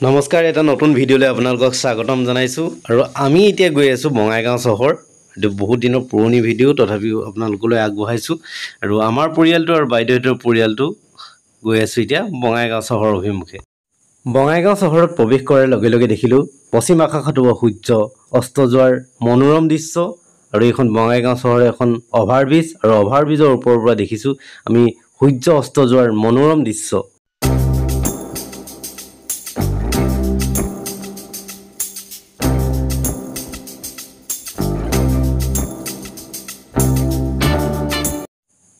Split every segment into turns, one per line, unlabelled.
নমস্কাৰ, এটা নতুন ভিডিঅ'লৈ আপোনালোকক স্বাগতম জনাইছোঁ। আৰু আমি এতিয়া গৈ আছোঁ বঙাইগাঁও চহৰ। এইটো বহুত দিনৰ পুৰণি ভিডিঅ', তথাপিও আপোনালোকলৈ আগবঢ়াইছোঁ। আৰু আমাৰ পৰিয়ালটো আৰু বাইদেউহঁতৰ পৰিয়ালটো গৈ আছোঁ এতিয়া বঙাইগাঁও চহৰ অভিমুখে। বঙাইগাঁও চহৰত প্ৰৱেশ কৰাৰ লগে লগে দেখিলোঁ পশ্চিম আকাশত সূৰ্য অস্ত যোৱাৰ মনোৰম দৃশ্য। আৰু এইখন বঙাইগাঁও চহৰৰ এখন অভাৰব্ৰিজ, আৰু অভাৰব্ৰিজৰ ওপৰৰ পৰা দেখিছোঁ আমি সূৰ্য অস্ত যোৱাৰ মনোৰম দৃশ্য।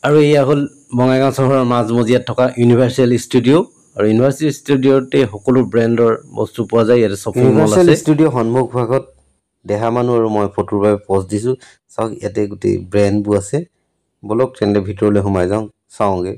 আৰু এয়া হ'ল বঙাইগাঁও চহৰৰ মাজমজিয়াত থকা ইউনিভাৰ্চেল ষ্টুডিঅ'। আৰু ইউনিভাৰ্চেল ষ্টুডিঅ'তে সকলো ব্ৰেণ্ডৰ বস্তু পোৱা যায়। ইয়াতে শ্বপিং মল আছে। ষ্টুডিঅ' সন্মুখ ভাগত দেহা মানুহ আৰু মই ফটোৰ বাবে পষ্ট দিছোঁ। চাওক, ইয়াতে গোটেই ব্ৰেণ্ডবোৰ আছে। বলক তেন্তে ভিতৰলৈ সোমাই যাওঁ, চাওঁগৈ।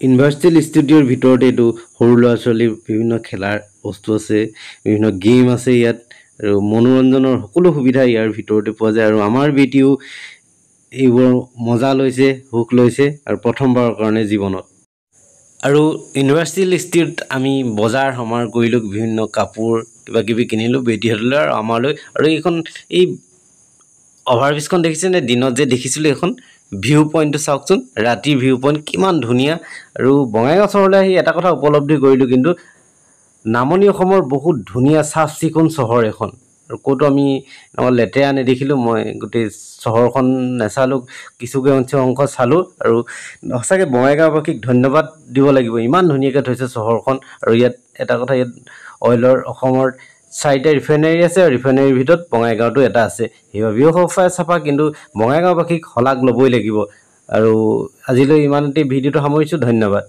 ইউনিভাৰ্চেল ষ্টুডিঅ'ৰ ভিতৰতে এইটো সৰু ল'ৰা ছোৱালীৰ বিভিন্ন খেলাৰ বস্তু আছে, বিভিন্ন গেম আছে ইয়াত। আৰু মনোৰঞ্জনৰ সকলো সুবিধা ইয়াৰ ভিতৰতে পোৱা যায়। আৰু আমাৰ বেটিও এইবোৰ মজা লৈছে, সুখ লৈছে, আৰু প্ৰথমবাৰৰ কাৰণে জীৱনত। আৰু ইউনিভাৰ্চেল ষ্টুডিঅ'ত আমি বজাৰ সমাৰ কৰিলোঁ, বিভিন্ন কাপোৰ কিবা কিবি কিনিলোঁ বেটিহঁতলৈ আৰু আমালৈ। আৰু এই অভাৰব্ৰিজখন দেখিছেনে? দিনত যে দেখিছিলোঁ এইখন ভিউ পইণ্টটো চাওকচোন, ৰাতিৰ ভিউ পইণ্ট কিমান ধুনীয়া। আৰু বঙাইগাঁও চহৰলৈ আহি এটা কথা উপলব্ধি কৰিলোঁ, কিন্তু নামনি অসমৰ বহুত ধুনীয়া চাফ চিকুণ চহৰ এখন। আৰু ক'তো আমি লেতেৰা নেদেখিলোঁ। মই গোটেই চহৰখন নেচালোঁ, কিছু অংশ চালোঁ। আৰু সঁচাকৈ বঙাইগাঁওবাসীক ধন্যবাদ দিব লাগিব, ইমান ধুনীয়াকৈ থৈছে চহৰখন। আৰু ইয়াত এটা কথা, ইয়াত অইলৰ অসমৰ 4টা ৰিফাইনেৰী আছে, আৰু ৰিফাইনেৰীৰ ভিতৰত বঙাইগাঁওটো এটা আছে। সেইবাবেও চাফা, কিন্তু বঙাইগাঁওবাসীক শলাগ ল'বই লাগিব। আৰু আজিলৈ ইমানতে ভিডিঅ'টো সামৰিছোঁ। ধন্যবাদ।